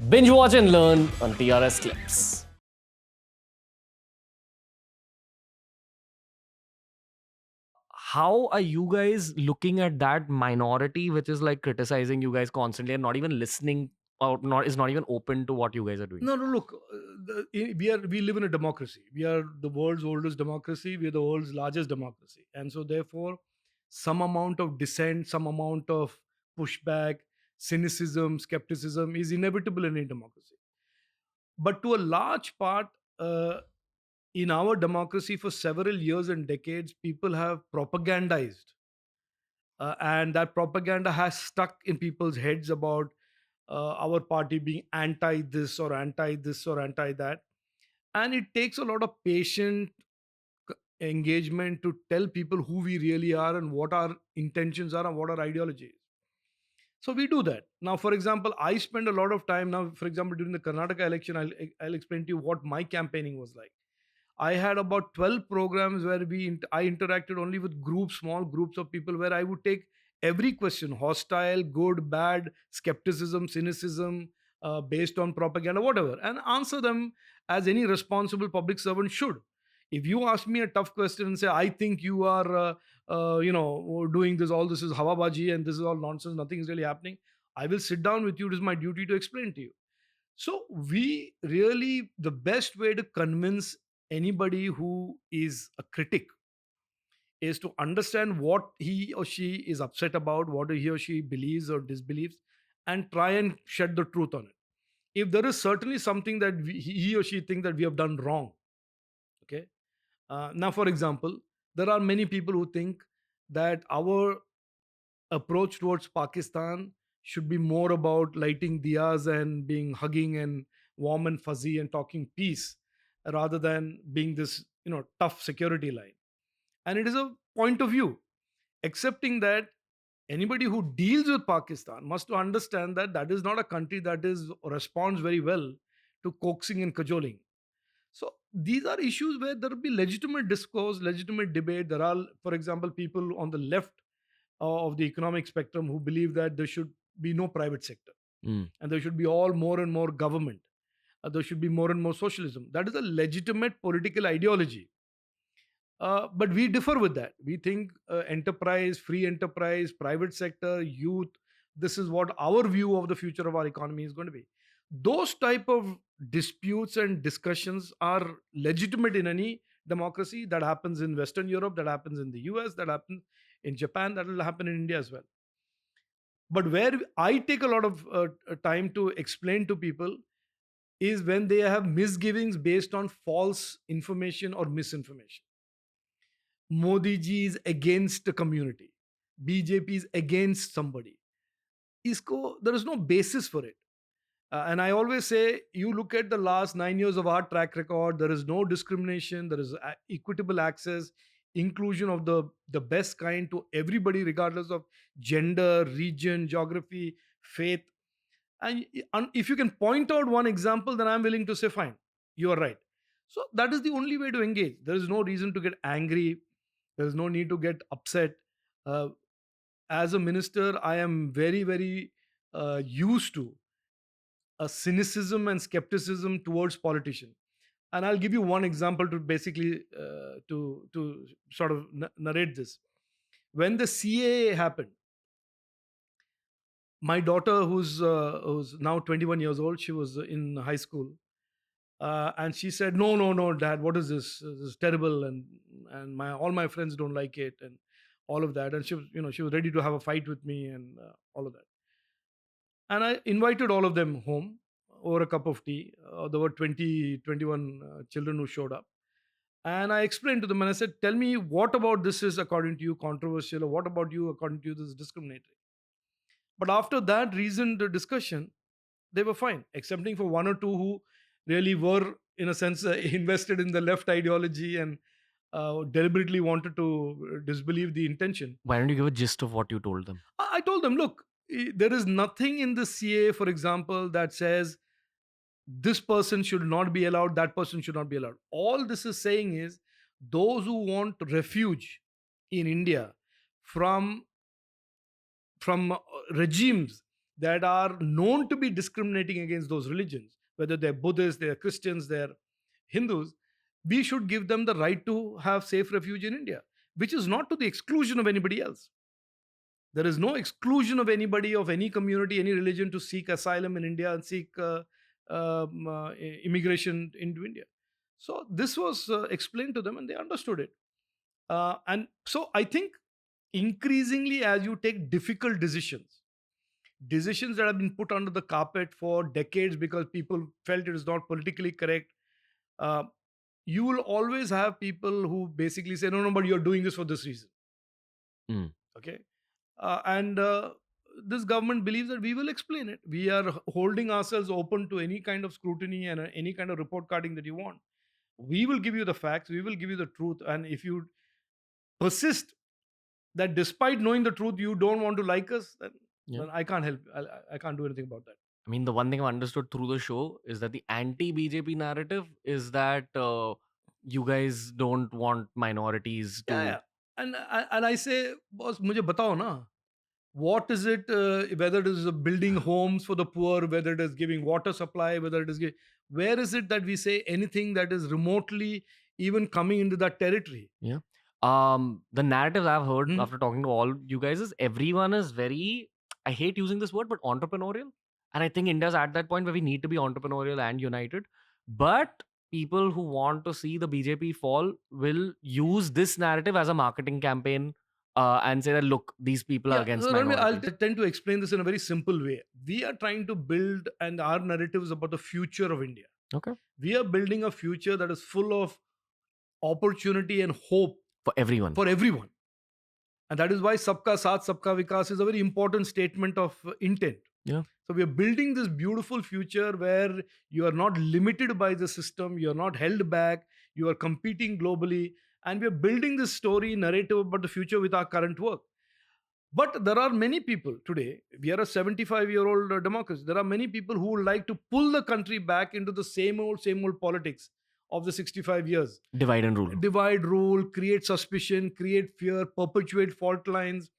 Binge watch and learn on TRS Clips. How are you guys looking at that minority which is like criticizing you guys constantly and not even listening or not even open to what you guys are doing? No, no. Look, we live in a democracy. We are the world's oldest democracy. We are the world's largest democracy, and so therefore, some amount of dissent, some amount of pushback, cynicism, skepticism is inevitable in a democracy. But to a large part, uh, in our democracy, for several years and decades, people have propagandized, and that propaganda has stuck in people's heads about our party being anti this or anti this or anti that. And it takes a lot of patient engagement to tell people who we really are and what our intentions are and what our ideology is. So we do that. Now, for example, I spend a lot of time now, for example, during the Karnataka election, I'll explain to you what my campaigning was like. I had about 12 programs where I interacted only with groups, small groups of people, where I would take every question, hostile, good, bad, skepticism, cynicism, based on propaganda, whatever, and answer them as any responsible public servant should. If you ask me a tough question and say, I think you are, doing this, all this is Havabaji and this is all nonsense, nothing is really happening, I will sit down with you. It is my duty to explain to you. So we really, the best way to convince anybody who is a critic is to understand what he or she is upset about, what he or she believes or disbelieves, and try and shed the truth on it. If there is certainly something that he or she think that we have done wrong, okay. Now, for example, there are many people who think that our approach towards Pakistan should be more about lighting diyas and being hugging and warm and fuzzy and talking peace rather than being this tough security line. And it is a point of view. Accepting that anybody who deals with Pakistan must to understand that that is not a country that is responds very well to coaxing and cajoling. So these are issues where there will be legitimate discourse, legitimate debate. There are, for example, people on the left of the economic spectrum who believe that there should be no private sector Mm. and there should be all more and more government. There should be more and more socialism. That is a legitimate political ideology. But we differ with that. We think enterprise, free enterprise, private sector, youth, this is what our view of the future of our economy is going to be. Those type of disputes and discussions are legitimate in any democracy. That happens in Western Europe, that happens in the US, that happens in Japan, that will happen in India as well. But where I take a lot of time to explain to people is when they have misgivings based on false information or misinformation. Modi ji is against the community. BJP is against somebody. There is no basis for it. And I always say, you look at the last 9 years of our track record, there is no discrimination, there is equitable access, inclusion of the best kind to everybody, regardless of gender, region, geography, faith. And if you can point out one example, then I'm willing to say, fine, you are right. So that is the only way to engage. There is no reason to get angry. There is no need to get upset. Uh, as a minister, I am very, very used to a cynicism and skepticism towards politicians. And I'll give you one example to basically to sort of narrate this. When the CAA happened, my daughter, who's now 21 years old, she was in high school, and she said, "No, no, no, Dad, what is this? This is terrible, and my all my friends don't like it, and all of that." And she was ready to have a fight with me and all of that. And I invited all of them home over a cup of tea. There were 21 children who showed up. And I explained to them and I said, tell me, what about this is according to you controversial, or what about you according to you this is discriminatory? But after that reasoned discussion, they were fine, excepting for one or two who really were, in a sense, invested in the left ideology and deliberately wanted to disbelieve the intention. Why don't you give a gist of what you told them? I told them, look, there is nothing in the CA, for example, that says this person should not be allowed, that person should not be allowed. All this is saying is those who want refuge in India from from regimes that are known to be discriminating against those religions, whether they're Buddhists, they're Christians, they're Hindus, we should give them the right to have safe refuge in India, which is not to the exclusion of anybody else. There is no exclusion of anybody, of any community, any religion to seek asylum in India and seek immigration into India. So this was explained to them and they understood it. And so I think increasingly, as you take difficult decisions that have been put under the carpet for decades because people felt it is not politically correct, uh, you will always have people who basically say, no, no, but you're doing this for this reason. Mm. Okay. And this government believes that we will explain it. We are holding ourselves open to any kind of scrutiny and any kind of report carding that you want. We will give you the facts, we will give you the truth. And if you persist that despite knowing the truth, you don't want to like us, Yeah. then I can't help. I can't do anything about that. I mean, the one thing I've understood through the show is that the anti-BJP narrative is that you guys don't want minorities Yeah, to. yeah. And I say, boss, मुझे बताओ ना. What is it? Whether it is building homes for the poor, whether it is giving water supply, whether it is where is it that we say anything that is remotely even coming into that territory? Yeah. The narratives I've heard Hmm? after talking to all you guys is everyone is very, I hate using this word, but entrepreneurial. And I think India's at that point where we need to be entrepreneurial and united. But people who want to see the BJP fall will use this narrative as a marketing campaign and say that, look, these people are Yeah, against so Ranveer, I'll minorities. tend to explain this in a very simple way. We are trying to build, and our narrative is about the future of India. Okay. We are building a future that is full of opportunity and hope For everyone. for everyone. And that is why Sabka Saath, Sabka Vikas is a very important statement of intent. Yeah. So we are building this beautiful future where you are not limited by the system, you are not held back, you are competing globally, and we are building this story narrative about the future with our current work. But there are many people today, we are a 75-year-old democracy. There are many people who would like to pull the country back into the same old politics of the 65 years. Divide and rule. Divide, rule, create suspicion, create fear, perpetuate fault lines.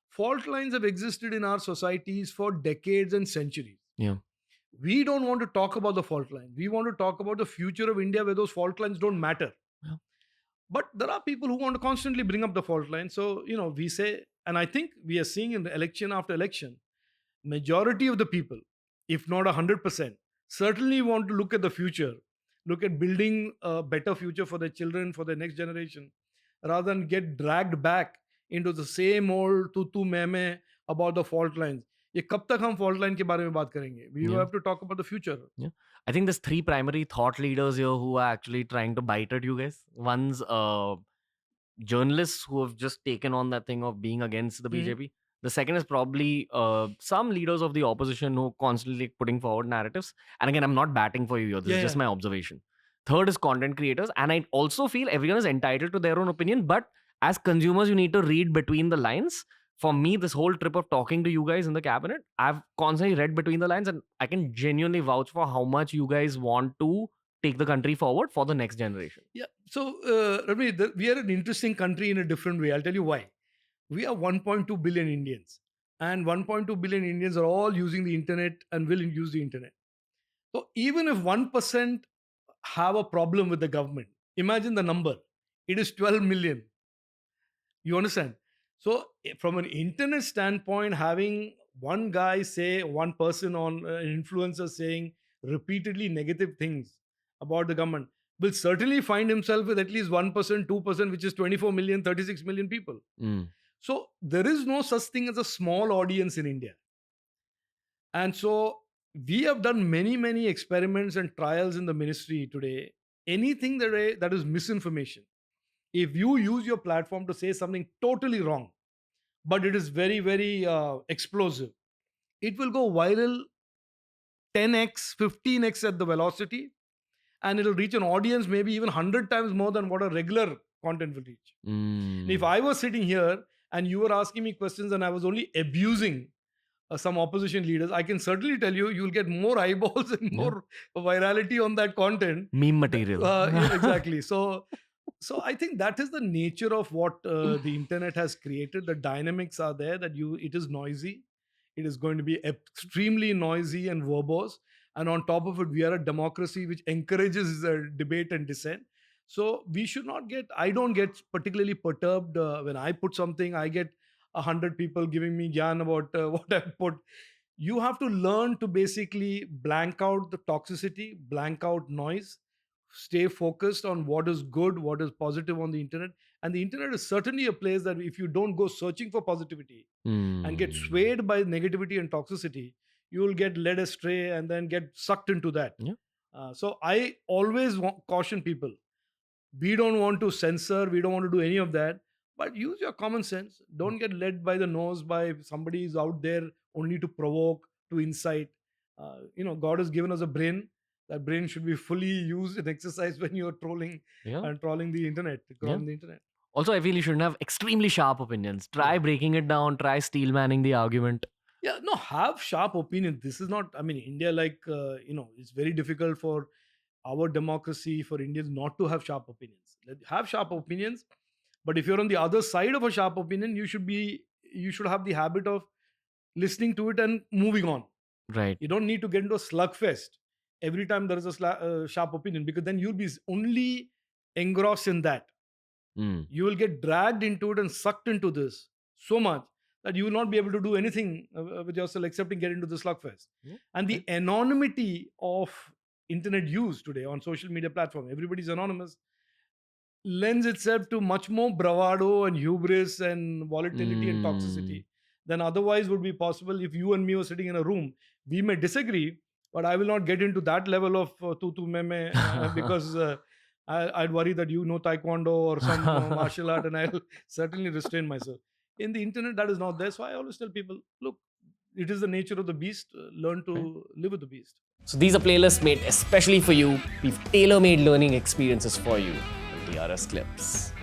Fault lines have existed in our societies for decades and centuries. Yeah. We don't want to talk about the fault line. We want to talk about the future of India where those fault lines don't matter. Yeah. But there are people who want to constantly bring up the fault line. So, we say, and I think we are seeing in election after election, majority of the people, if not 100%, certainly want to look at the future, look at building a better future for their children, for their next generation, rather than get dragged back into the same old tu मैं about the fault lines. ये कब तक हम fault line के बारे में बात करेंगे? We Yeah. have to talk about the future. Yeah. I think there's three primary thought leaders here who are actually trying to bite at you guys. One's journalists who have just taken on that thing of being against the Mhm. BJP. The second is probably some leaders of the opposition who constantly putting forward narratives. And again, I'm not batting for you here. This is just my observation. Third is content creators. And I also feel everyone is entitled to their own opinion. But as consumers, you need to read between the lines. For me, this whole trip of talking to you guys in the cabinet, I've constantly read between the lines and I can genuinely vouch for how much you guys want to take the country forward for the next generation. Yeah. So, Ravi, we are an interesting country in a different way. I'll tell you why. We are 1.2 billion Indians, and 1.2 billion Indians are all using the internet and will use the internet. So, even if 1% have a problem with the government, imagine the number. It is 12 million. You understand? So, from an internet standpoint, having one guy say, one person on an influencer saying repeatedly negative things about the government will certainly find himself with at least 1%, 2%, which is 24 million, 36 million people. Mm. So, there is no such thing as a small audience in India. And so, we have done many, many experiments and trials in the ministry today. Anything that is misinformation, if you use your platform to say something totally wrong, but it is very, very explosive, it will go viral 10x, 15x at the velocity, and it'll reach an audience maybe even 100 times more than what a regular content will reach. If I was sitting here and you were asking me questions and I was only abusing some opposition leaders, I can certainly tell you, you'll get more eyeballs and more virality on that content. Meme material. Yeah, exactly. So I think that is the nature of what the internet has created. The dynamics are there, that it is noisy, It is going to be extremely noisy and verbose. And on top of it, we are a democracy which encourages debate and dissent. So we should not get, I don't get particularly perturbed when I put something, I get 100 people giving me gyan about what I put. You have to learn to basically blank out the toxicity, blank out noise, stay focused on what is good, what is positive on the internet. And the internet is certainly a place that if you don't go searching for positivity and get swayed by negativity and toxicity, you will get led astray and then get sucked into that. Yeah. So I always caution people, we don't want to censor, we don't want to do any of that, but use your common sense. Don't get led by the nose by somebody who's out there only to provoke, to incite. God has given us a brain. That brain should be fully used and exercised when you're trolling Yeah. and trolling the internet, crawling the internet. Also, I feel you shouldn't have extremely sharp opinions. Try Yeah. breaking it down. Try steel manning the argument. Yeah, no, have sharp opinions. This is not, I mean, India, it's very difficult for our democracy, for Indians not to have sharp opinions. Have sharp opinions, but if you're on the other side of a sharp opinion, you should have the habit of listening to it and moving on. Right. You don't need to get into a slugfest every time there is a sharp opinion, because then you'll be only engrossed in that. You will get dragged into it and sucked into this so much that you will not be able to do anything with yourself except get into the slugfest. And the anonymity of internet use today on social media platform, everybody's anonymous, lends itself to much more bravado and hubris and volatility and toxicity than otherwise would be possible if you and me were sitting in a room. We may disagree, but I will not get into that level of tu meme because I'd worry that you know taekwondo or some martial art, and I'll certainly restrain myself. In the internet, that is not there. So I always tell people, look, it is the nature of the beast. Learn to live with the beast. So these are playlists made especially for you. We've tailor-made learning experiences for you. The RS clips.